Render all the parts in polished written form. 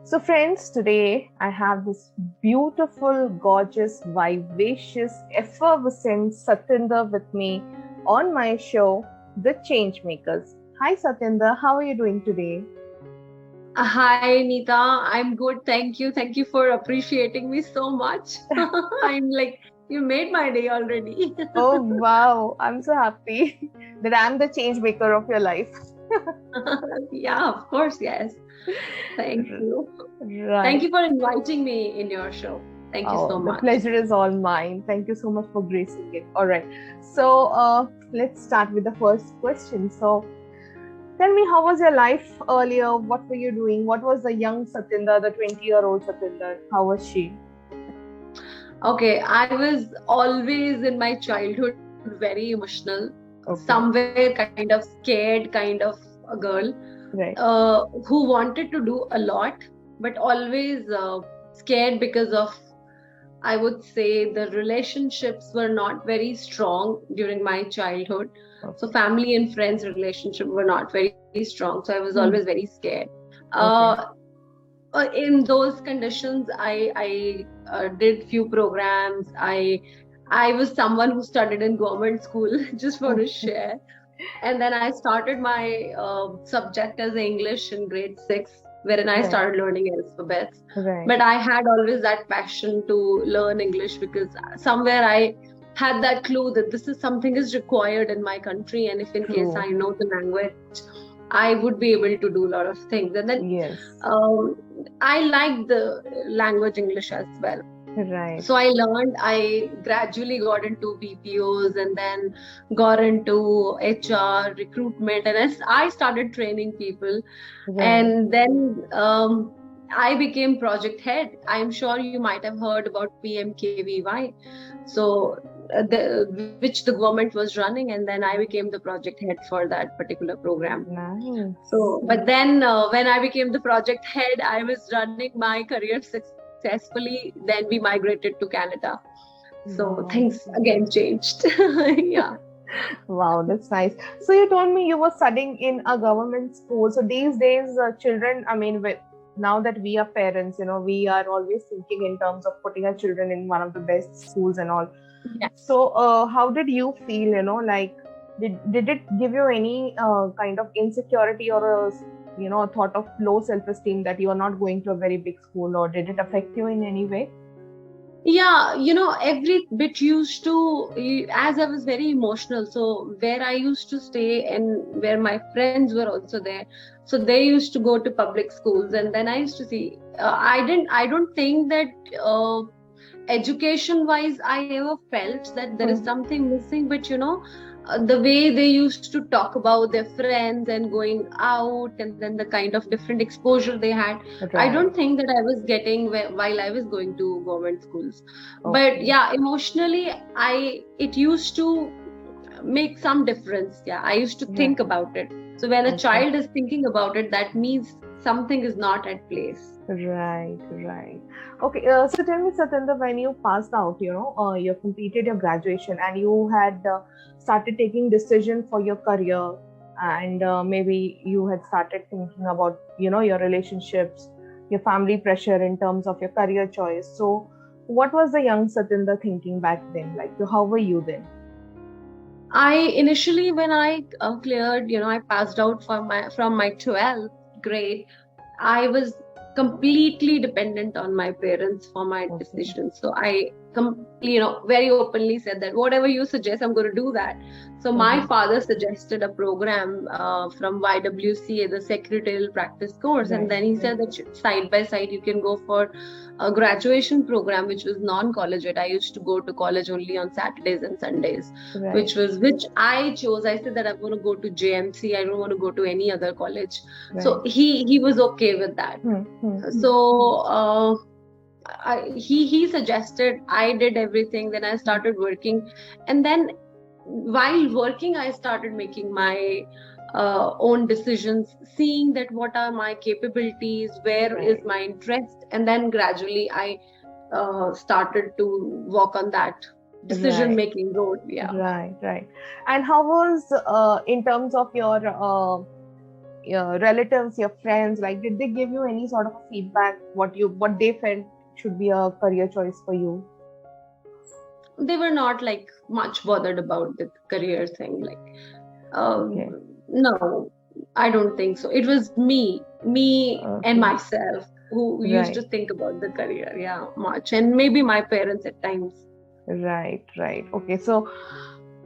So, friends, today I have this beautiful, gorgeous, vivacious, effervescent Satinder with me on my show, The Changemakers. Hi, Satinder, how are you doing today? Hi, Nita. I'm good. Thank you. Thank you for appreciating me so much. I'm like, you made my day already. Oh, wow, I'm so happy that I'm the change maker of your life. Yeah, of course. Yes. Thank you. Thank Right. you for inviting me in your show. Thank you so Oh, the much. pleasure is all mine. Thank you so much for gracing it. All right. So, let's start with the first question. So, tell me, how was your life earlier? What were you doing? What was the young Satinder, the 20-year-old Satinder? How was she? Okay, I was always in my childhood very emotional, Okay, somewhere kind of scared, kind of a girl right. who wanted to do a lot, but always scared because of, I would say, the relationships were not very strong during my childhood. So Okay. family and friends relationship were not very strong. So I was always very Hmm. scared. Uh, Okay. in those conditions, I did few programs. I was someone who studied in government school. Just want to Okay. share. And then I started my subject as English in grade 6, wherein I Right. started learning alphabets. Right. But I had always that passion to learn English because somewhere I had that clue that this is something is required in my country, and if in case True. I know the language, I would be able to do a lot of things. And then Yes. um, I liked the language English as well. Right. So I learned, I gradually got into BPOs and then got into HR, recruitment, and I started training people. Right. And then I became project head. I'm sure you might have heard about PMKVY. So, which the government was running, and then I became the project head for that particular program. Nice. So, but then when I became the project head, I was running my career successfully. Then we migrated to Canada. So Wow. things again changed. Yeah. Wow, that's nice. So you told me you were studying in a government school. So these days, children, I mean, now that we are parents, we are always thinking in terms of putting our children in one of the best schools and all. Yes. So, how did you feel? Like, did it give you any kind of insecurity or a thought of low self-esteem that you are not going to a very big school, or did it affect you in any way? Yeah, every bit used to, as I was very emotional. So where I used to stay and where my friends were also there, so they used to go to public schools, and then I used to see. I don't think that education wise I ever felt that there is Hmm. something missing, but the way they used to talk about their friends and going out, and then the kind of different exposure they had, I Right. don't think that I was getting while I was going to government schools. But Okay. yeah, emotionally, I it used to make some difference. Yeah, I used to think Right. about it. So when a Okay. child is thinking about it, that means something is not at place. Right, right. Okay, so tell me, Satinder, when you passed out, you completed your graduation and you had started taking decision for your career, and maybe you had started thinking about, your relationships, your family pressure in terms of your career choice. So, what was the young Satinder thinking back then? Like, how were you then? I initially, when I cleared, I passed out from my 12th grade. I was completely dependent on my parents for my Okay, decisions. So very openly said that whatever you suggest, I'm going to do that. So my okay, father suggested a program from YWCA, the Secretarial Practice Course, and right, then he right, said that side by side you can go for a graduation program, which was non-collegiate. I used to go to college only on Saturdays and Sundays, right, which I chose. I said that I'm going to go to JMC. I don't want to go to any other college. right. So he was okay with that. Hmm, hmm, So he suggested. I did everything. Then I hmm. started working, and then while working, I started making my own decisions, seeing that what are my capabilities, where is Right. my interest, and then gradually I started to walk on that decision Right. making road. Yeah. Right, right. And how was in terms of your your relatives, your friends, like did they give you any sort of feedback what they felt should be a career choice for you? They were not like much bothered about the career thing. Like, Okay. no, I don't think so. It was me and Okay. myself who used to Right. think about the career, yeah, much, and maybe my parents at times. Right. Right. Okay. So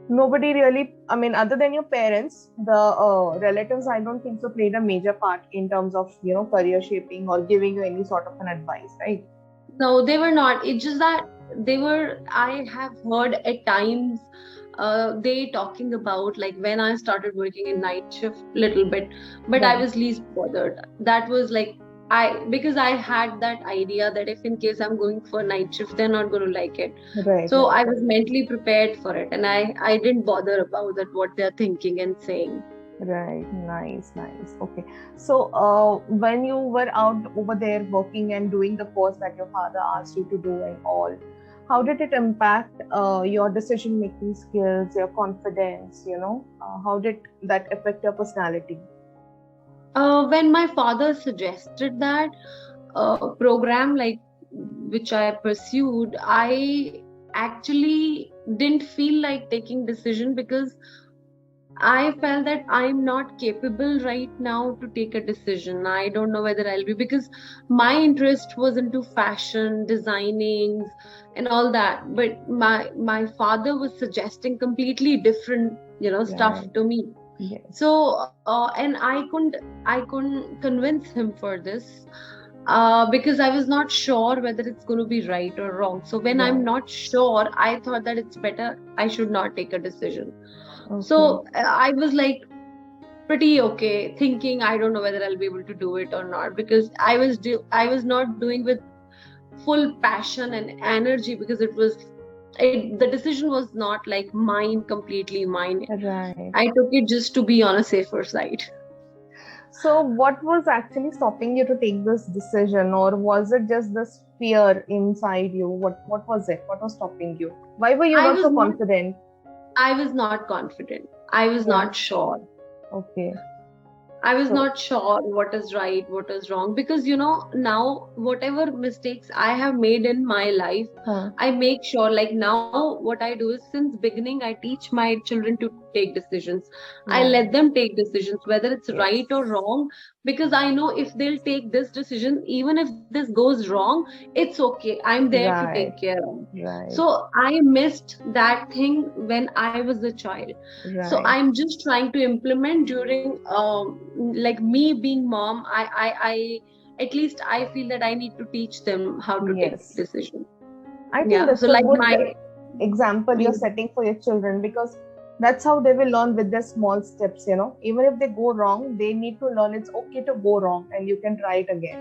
nobody really, I mean, other than your parents, the relatives, I don't think so, played a major part in terms of, career shaping or giving you any sort of an advice, right? No, they were not. It's just that they were. I have heard at times they talking about like when I started working in night shift little bit, but I Right. was least bothered. That was like because I had that idea that if in case I'm going for night shift, they're not going to like it. Right. So Right. I was mentally prepared for it, and I didn't bother about that what they're thinking and saying. Right. Nice. Nice. Okay. So, when you were out over there working and doing the course that your father asked you to do and all, how did it impact your decision making skills, your confidence? How did that affect your personality? When my father suggested that program, like which I pursued, I actually didn't feel like taking decision because I felt that I'm not capable right now to take a decision. I don't know whether I'll be, because my interest was into fashion, designing, and all that. But my father was suggesting completely different, stuff Right. to me. Yes. So and I couldn't convince him for this because I was not sure whether it's going to be right or wrong. So when I'm Right. not sure, I thought that it's better I should not take a decision. Okay. So I was like pretty okay, thinking I don't know whether I'll be able to do it or not, because I was not doing with full passion and energy, because the decision was not like mine, completely mine. Right. I took it just to be on a safer side. So, what was actually stopping you to take this decision, or was it just this fear inside you? What was it? What was stopping you? Why were you I not was so not confident? I was not confident. I was Yeah. not sure. Okay. I was So, not sure what is right, what is wrong, because now whatever mistakes I have made in my life, huh. I make sure, like now what I do is, since beginning I teach my children to take decisions. I let Right. them take decisions whether it's right Yes. or wrong, because I know if they'll take this decision, even if this goes wrong, it's okay. I'm there to take Right. care of. Right. So I missed that thing when I was a child. So Right. I'm just trying to implement during like me being mom. I at least I feel that I need to teach them how to take Yes. decisions. I think Yeah, so that's a like good my example you're setting for your children, because that's how they will learn with their small steps. Even if they go wrong, they need to learn it's okay to go wrong and you can try it again.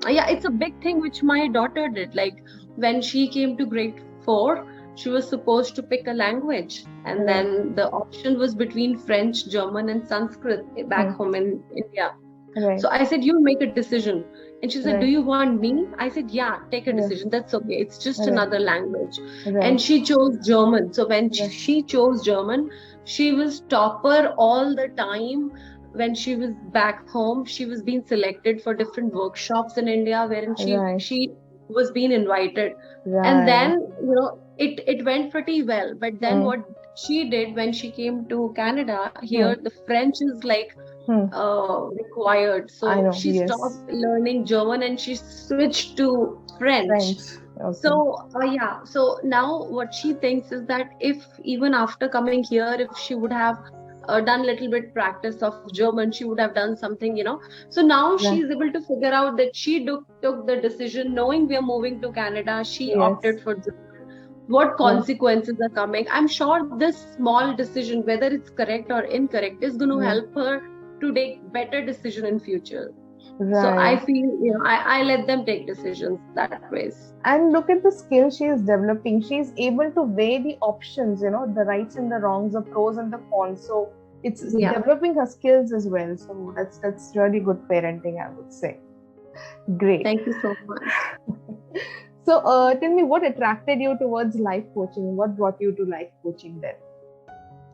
yeah, it's a big thing which my daughter did. Like when she came to grade 4, she was supposed to pick a language, and Right. then the option was between French, German, and Sanskrit back Hmm. home in India. Right. So I said, you make a decision. And she said, do Right. you want me? I said, yeah, take a Yeah. decision. That's okay. It's just Right. another language. Right. And she chose German. So when Right. she chose German, she was topper all the time. When she was back home, she was being selected for different workshops in India, wherein Right. she was being invited. And Right. then, it went pretty well. But then Hmm. what she did when she came to Canada, Hmm. here the French is like Hmm. required. I So know. she stopped Yes. learning German and she switched to French. French. Okay. So, yeah. So now what she thinks is that if even after coming here, if she would have done little bit practice of German, she would have done something. So now Right. she's able to figure out that she took the decision, knowing we are moving to Canada. She Yes. opted for German. What Right. consequences are coming? I'm sure this small decision, whether it's correct or incorrect, is going to Right. help her to take better decision in future. So I Right. feel, I let them take decisions that ways. And look at the skill she is developing. She is able to weigh the options, the rights and the wrongs, the pros and the cons. So it's Yeah. developing her skills as well. So that's really good parenting, I would say. Great. Thank you so much. So tell me, what attracted you towards life coaching? What brought you to life coaching then?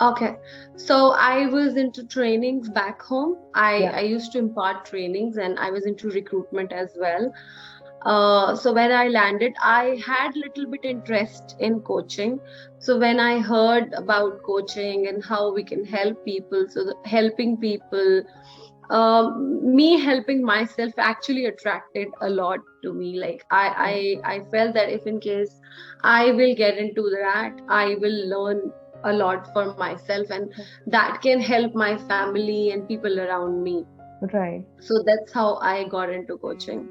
Okay. So I was into trainings back home. Yeah. I used to impart trainings and I was into recruitment as well. So when I landed, I had little bit interest in coaching. So when I heard about coaching and how we can help people, so helping people, me helping myself actually attracted a lot to me. Like I felt that if in case I will get into that, I will learn a lot for myself, and that can help my family and people around me. Right. So that's how I got into coaching.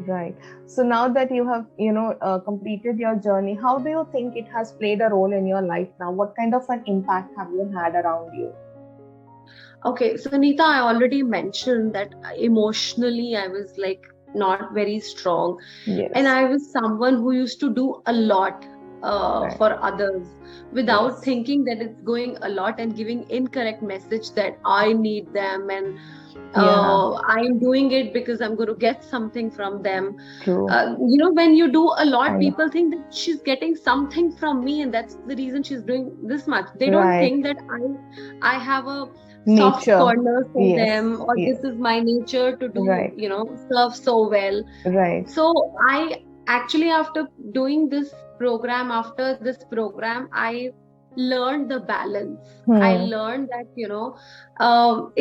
Right. So now that you have, completed your journey, how do you think it has played a role in your life now? What kind of an impact have you had around you? Okay, so Neeta, I already mentioned that emotionally I was like not very strong, and Yes. I was someone who used to do a lot Right. for others without Yes. thinking that it's going a lot and giving incorrect message that I need them, and Yeah. I'm doing it because I'm going to get something from them. True. When you do a lot, Kind of. people think that she's getting something from me, and that's the reason she's doing this much. They don't Right. think that I have a soft Nature. corner for Yes. them, or Yes. this is my nature to do, Right. serve so well. Right. So I actually, after doing after this program, I learned the balance. I Hmm. learned that,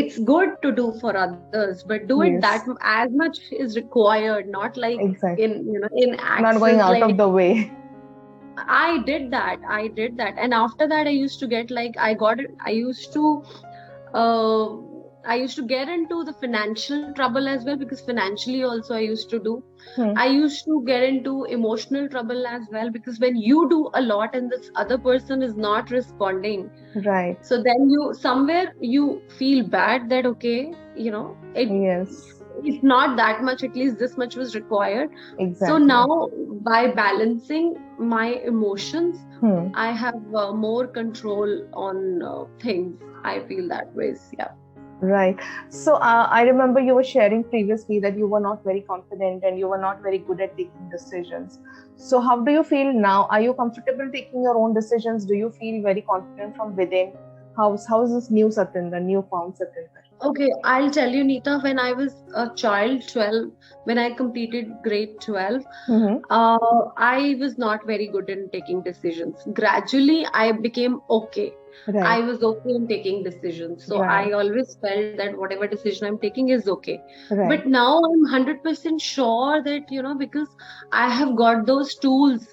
it's good to do for others, but do it that Yes. as much is required, not like Exactly. in Not going access. out Like of the way. I did that, and after that, I used to get like I got it. Uh, I used to get into the financial trouble as well, because financially also I used to do. Hmm. I used to get into emotional trouble as well, because when you do a lot and this other person is not responding, Right. so then you feel bad that okay, Yes. it's not that much, at least this much was required. So Exactly. now, by balancing my emotions, Hmm. I have more control on things. I feel that way. Yeah. Right. So I remember you were sharing previously that you were not very confident and you were not very good at taking decisions. So how do you feel now? Are you comfortable taking your own decisions? Do you feel very confident from within? How's this new Satinder, new found Satinder? Okay, I'll tell you, Neeta, when I was a child, 12, when I completed grade 12, Mm-hmm. I was not very good in taking decisions. Gradually, I became okay. I Right. was okay in taking decisions. So Right. I always felt that whatever decision I'm taking is okay. Right. But now I'm 100% sure that, because I have got those tools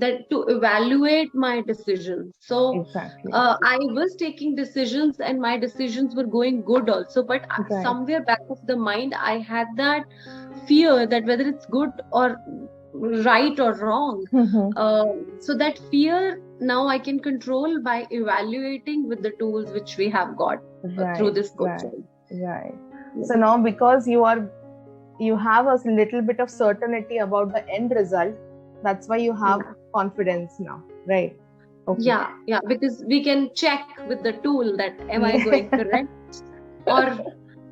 that to evaluate my decisions. So Exactly. I was taking decisions and my decisions were going good also, but Right. somewhere back of the mind, I had that fear that whether it's good or right or wrong. Mm-hmm. So that fear now I can control by evaluating with the tools which we have got through Right. this Right. coaching. Right. Yeah. So now because you have a little bit of certainty about the end result, that's why you have Yeah. confidence now, right? Okay. Yeah, because we can check with the tool that am I going Yeah. correct or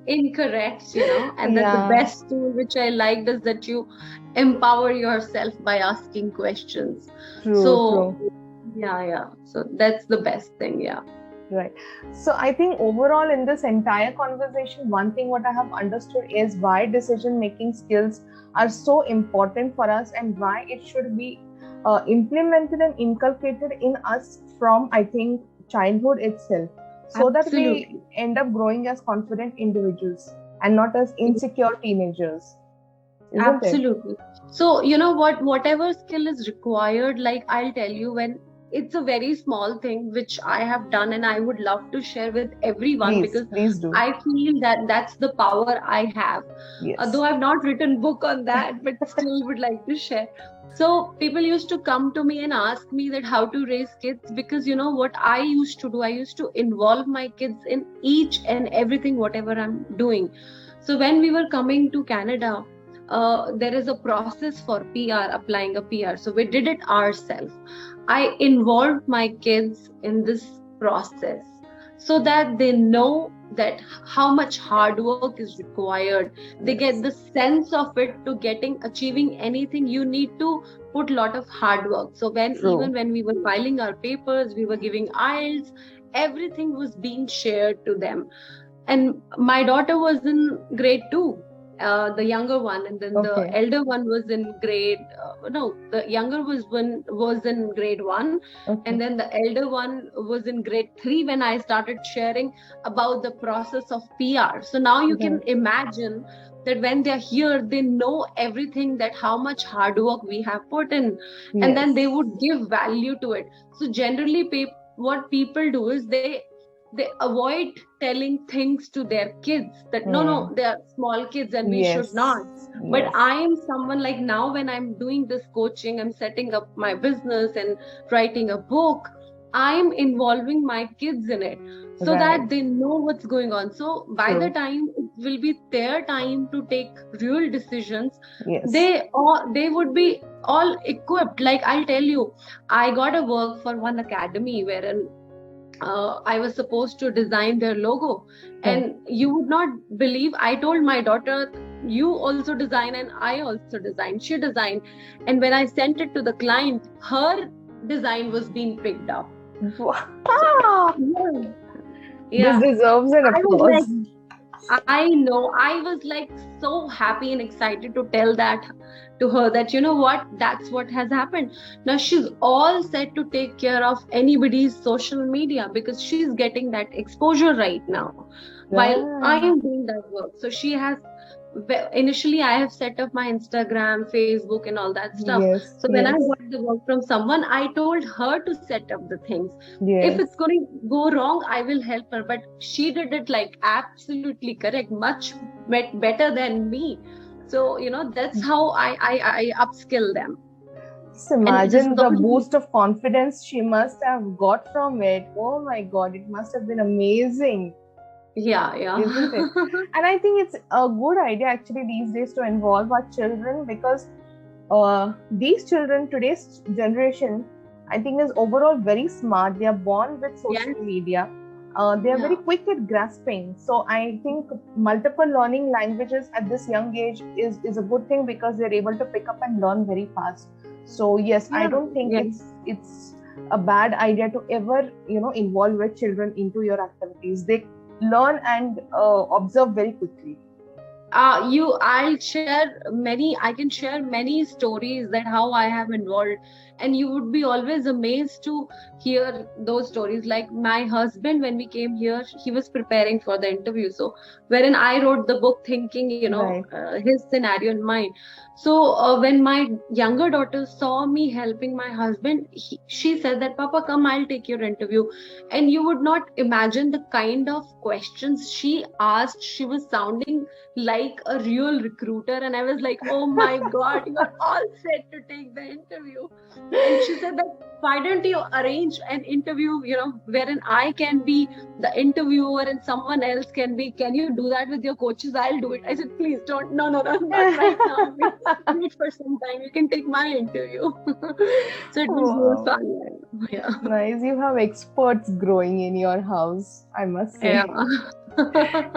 incorrect, and that the Yeah. best tool which I liked is that you empower yourself by asking questions. True, So true. yeah, so that's the best thing. Yeah. Right. So I think overall in this entire conversation, one thing what I have understood is why decision making skills are so important for us and why it should be implemented and inculcated in us from, I think, childhood itself, so that we Absolutely. end up growing as confident individuals and not as insecure teenagers, isn't it? Absolutely. So, you know what, whatever skill is required, like I'll tell you, when it's a very small thing which I have done and I would love to share with everyone, Please, because please do. I feel that that's the power I have. Though Yes. I've not written book on that, but still would like to share. So people used to come to me and ask me that how to raise kids, because you know what I used to do, I used to involve my kids in each and everything whatever I'm doing. So when we were coming to Canada, there is a process for PR, applying a PR. So we did it ourselves. I involved my kids in this process so that they know that how much hard work is required. They get Yes. the sense of it. To achieving anything, you need to put a lot of hard work. So True. even when we were filing our papers, we were giving IELTS, everything was being shared to them. And my daughter was in grade 2, the younger one, and then the Okay. elder one was in grade no, the younger was in grade 1, Okay. and then the elder one was in grade 3 when I started sharing about the process of PR. So now you can Right. imagine that when they're here, they know everything, that how much hard work we have put in, and then they Yes. would give value to it. So generally, what people do is they avoid telling things to their kids, that no, Hmm. they are small kids and we should Yes. not. But Yes. I am someone, like, now when I'm doing this coaching, I'm setting up my business and writing a book, I'm involving my kids in it, so Right. that they know what's going on. So by the True. time it will be their time to take real decisions, Yes. they would be all equipped. Like, I'll tell you, I got a work for one academy wherein I was supposed to design their logo. Right. And you would not believe, I told my daughter, you also design and I also design. She designed. And when I sent it to the client, her design was being picked up. Wow. Yeah. This Yeah. deserves an I was applause. like, I know. I was like so happy and excited to tell that to her, that you know what, that's what has happened. Now she's all set to take care of anybody's social media, because she's getting that exposure right now while I Right. am doing that work. So she has, initially I have set up my Instagram, Facebook, and all that stuff. Yes. So when I Yes. got the work from someone, I told her to set up the things. If Yes. it's going to go wrong, I will help her. But she did it like absolutely correct, much better than me. So that's how I upskill them. Just And this imagine is the all, boost of confidence she must have got from it. Oh my God, it must have been amazing, yeah. isn't it? And I think it's a good idea actually these days to involve our children, because these children, today's generation, I think is overall very smart. They are born with Yes, social media. They are very yeah. quick at grasping. So I think multiple learning languages at this young age is a good thing, because they're able to pick up and learn very fast. So yes, I Yeah, don't think yes. it's a bad idea to ever involve your children into your activities. They learn and observe very quickly. I can share many stories that how I have involved, and you would be always amazed to hear those stories. Like my husband, when we came here, he was preparing for the interview. So wherein I wrote the book thinking, Right. his scenario in mind. So when my younger daughter saw me helping my husband, she said that, Papa, come, I'll take your interview. And you would not imagine the kind of questions she asked. She was sounding like a real recruiter, and I was like, oh my god, you are all set to take the interview. And she said that, why don't you arrange an interview, wherein I can be the interviewer and someone else can you do that with your coaches? I'll do it. I said, please don't, no, not right now. Wait for some time, you can take my interview. So it was more Wow. fun. Yeah. Nice. You have experts growing in your house, I must Yeah. say.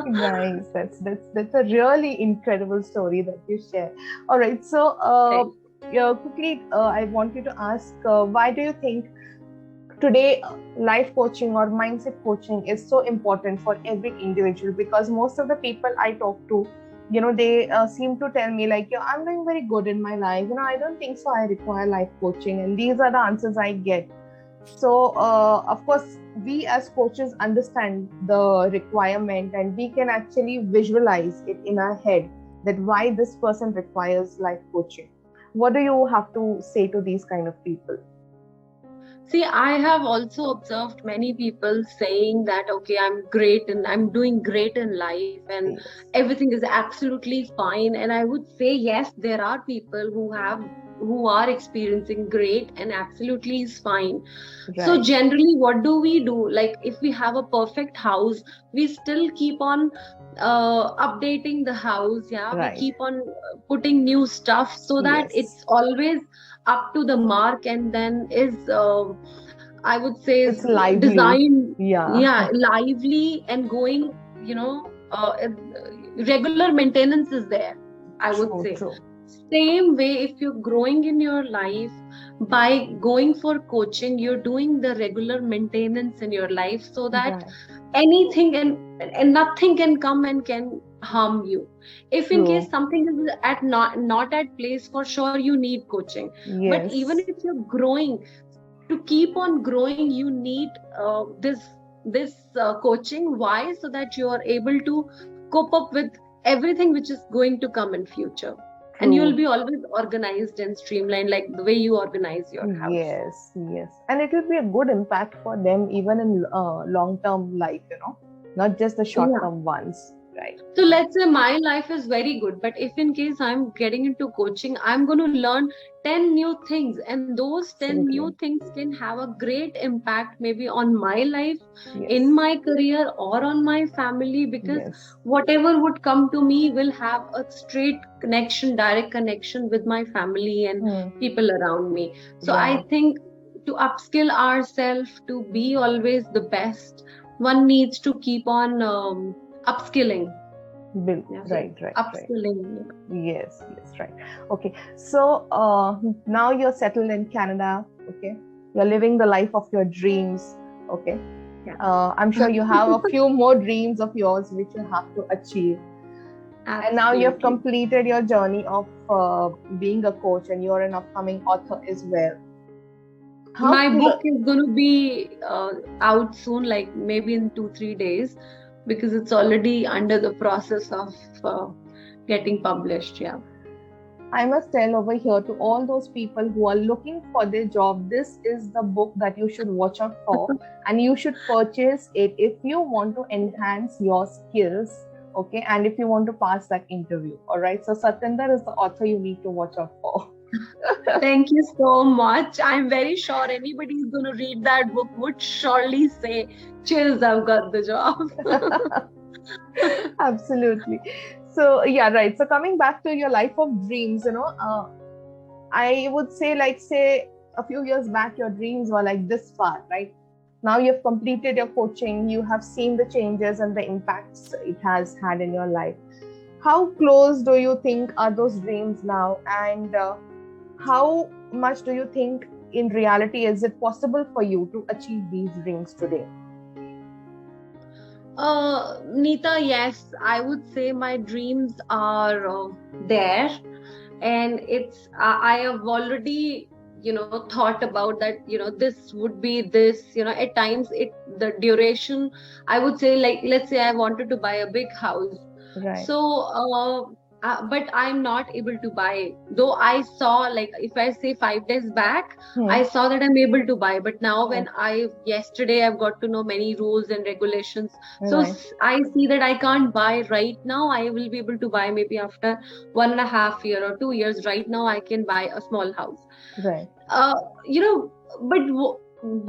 Nice. That's a really incredible story that you share. All right. So, yeah, quickly, I want you to ask, why do you think today life coaching or mindset coaching is so important for every individual? Because most of the people I talk to, they seem to tell me like, I'm doing very good in my life. I don't think so. I require life coaching, and these are the answers I get. So, of course, we as coaches understand the requirement, and we can actually visualize it in our head that why this person requires life coaching. What do you have to say to these kind of people? See, I have also observed many people saying that, okay, I'm great and I'm doing great in life and Yes. everything is absolutely fine. And I would say, yes, there are people who are experiencing great and absolutely is fine. So Right. generally, what do we do? Like, if we have a perfect house, we still keep on updating the house. Yeah, we Right. keep on putting new stuff so that Yes. it's always up to the mark, and then is I would say It's is lively. designed, Yeah. yeah, lively and going, regular maintenance is there, I would True, say. true. same way, if you're growing in your life by going for coaching, you're doing the regular maintenance in your life, so that Right. anything and nothing can come and can harm you. If in case True. something is at not at place, for sure you need coaching. But even Yes. if you're growing, to keep on growing, you need this coaching. Why? So that you are able to cope up with everything which is going to come in future, and you'll True. be always organized and streamlined, like the way you organize your house. Yes. Yes. And it will be a good impact for them even in long-term life, not just the Yeah. short-term ones. Right. So let's say my life is very good, but if in case I'm getting into coaching, I'm going to learn 10 new things, and those 10 new Absolutely. things can have a great impact maybe on my life, in Yes. my career, or on my family, because Yes. whatever would come to me will have a straight connection, direct connection with my family and Hmm. people around me. So I Right. think to upskill ourselves to be always the best, one needs to keep on upskilling. Bill. Yeah, so Right. Right. Right. upskilling. Yes. Yes. Right. Okay. So now you're settled in Canada. Okay. You're living the life of your dreams. Okay. Yeah, I'm sure you have a few more dreams of yours which you have to achieve. And now you have absolutely. completed your journey of being a coach, and you're an upcoming author as well. How My book cl- is going to be out soon, like maybe in 2 3 days, because it's already under the process of uh, getting published. Yeah. I must tell over here to all those people who are looking for their job, this is the book that you should watch out for, and you should purchase it if you want to enhance your skills. Okay, and if you want to pass that interview. All right, so Satinder is the author you need to watch out for. Thank you so much. I'm very sure anybody who's going to read that book would surely say, "Cheers, I've got the job." Absolutely. So yeah, right. So coming back to your life of dreams, I would say, like, say a few years back, your dreams were like this far, right? Now you've completed your coaching, you have seen the changes and the impacts it has had in your life. How close do you think are those dreams now? And how much do you think in reality is it possible for you to achieve these dreams today? Neeta, yes, I would say my dreams are there, and it's I have already thought about that. This would be this. At times the duration. I would say, like, let's say I wanted to buy a big house, Right. so but I'm not able to buy, though I saw, like, if I say 5 days back, Hmm. I saw that I'm able to buy. But now, when Okay. I yesterday I've got to know many rules and regulations, so Right. I see that I can't buy right now. I will be able to buy maybe after 1.5 year or 2 years. Right now I can buy a small house. Right. uh you know but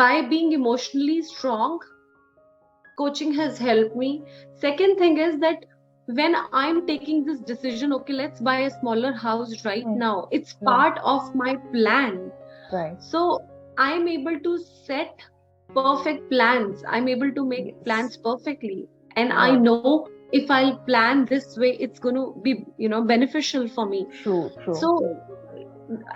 by being emotionally strong, coaching has helped me. Second thing is that when I'm taking this decision, okay, let's buy a smaller house right Hmm. now, it's Right. part of my plan. Right. So I'm able to set perfect plans. I'm able to make Yes. plans perfectly, and I Right. know if I'll plan this way, it's going to be beneficial for me. True. True. So,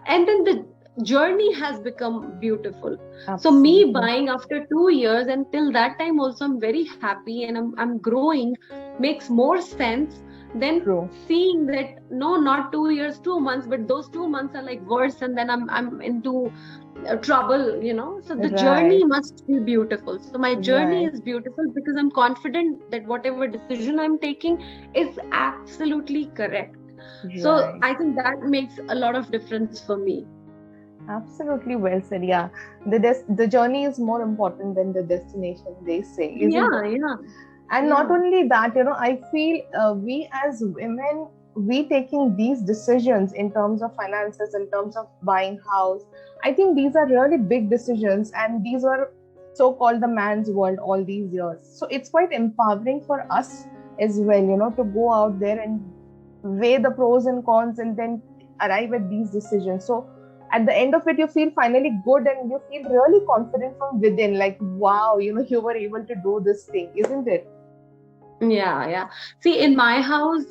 and then the journey has become beautiful. So me Absolutely. buying after 2 years, and till that time also I'm very happy, and I'm growing, makes more sense than True. seeing that no, not 2 years, 2 months, but those 2 months are like worse, and then I'm into trouble. So the Right. journey must be beautiful. So my journey Right. is beautiful because I'm confident that whatever decision I'm taking is absolutely correct. So Right. I think that makes a lot of difference for me. Absolutely well said. Yeah. The journey is more important than the destination, they say, isn't Yeah, it? yeah, And not yeah. only that, I feel we as women, we taking these decisions in terms of finances, in terms of buying house, I think these are really big decisions, and these were so-called the man's world all these years. So it's quite empowering for us as well, to go out there and weigh the pros and cons and then arrive at these decisions. So at the end of it, you feel finally good and you feel really confident from within, like, wow, you were able to do this thing, isn't it? Yeah, yeah. See, in my house,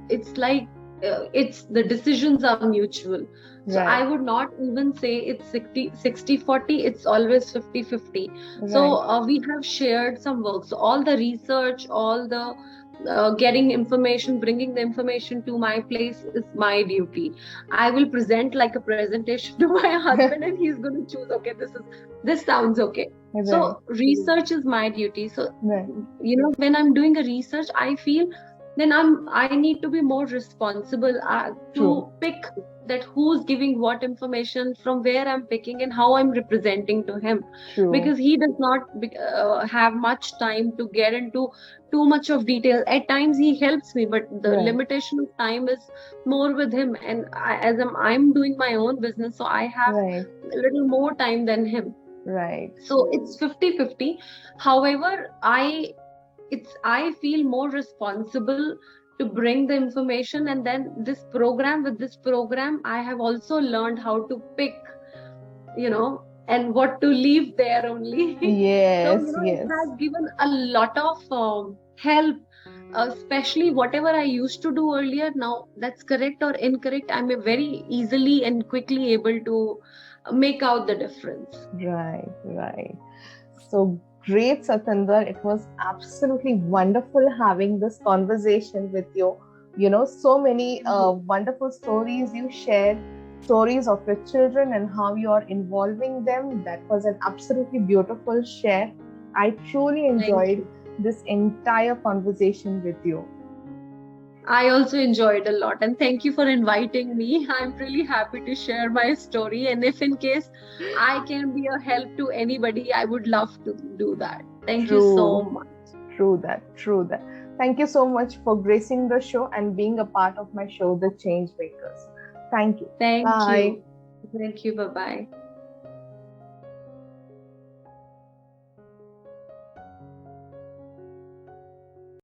it's like it's the decisions are mutual. So I Right. would not even say it's 60-40, it's always 50-50. So Right. we have shared some work. So all the research, all the getting information, bringing the information to my place is my duty. I will present like a presentation to my husband, and he's going to choose, okay, this sounds okay. Right. So research is my duty. So Right. when I'm doing a research, I feel then I need to be more responsible True. to pick that who's giving what information, from where I'm picking, and how I'm representing to him, True. because he does not have much time to get into too much of detail. At times he helps me, but the Right. limitation of time is more with him, and as I'm doing my own business, so I have Right. a little more time than him. Right. So it's 50-50. However, I feel more responsible to bring the information, and then with this program I have also learned how to pick, and what to leave there only. So Yes. it Yes. has given a lot of help, especially whatever I used to do earlier. Now that's correct or incorrect, I'm very easily and quickly able to make out the difference. Right. Right. So great, Satinder. It was absolutely wonderful having this conversation with you. So many wonderful stories you shared, stories of your children and how you are involving them. That was an absolutely beautiful share. I truly enjoyed this entire conversation with you. I also enjoyed a lot, and thank you for inviting me. I'm really happy to share my story, and if in case I can be a help to anybody, I would love to do that. Thank you so much. True that. Thank you so much for gracing the show and being a part of my show, The Change Makers. Thank you. Thank Bye. you. Thank you. Bye-bye.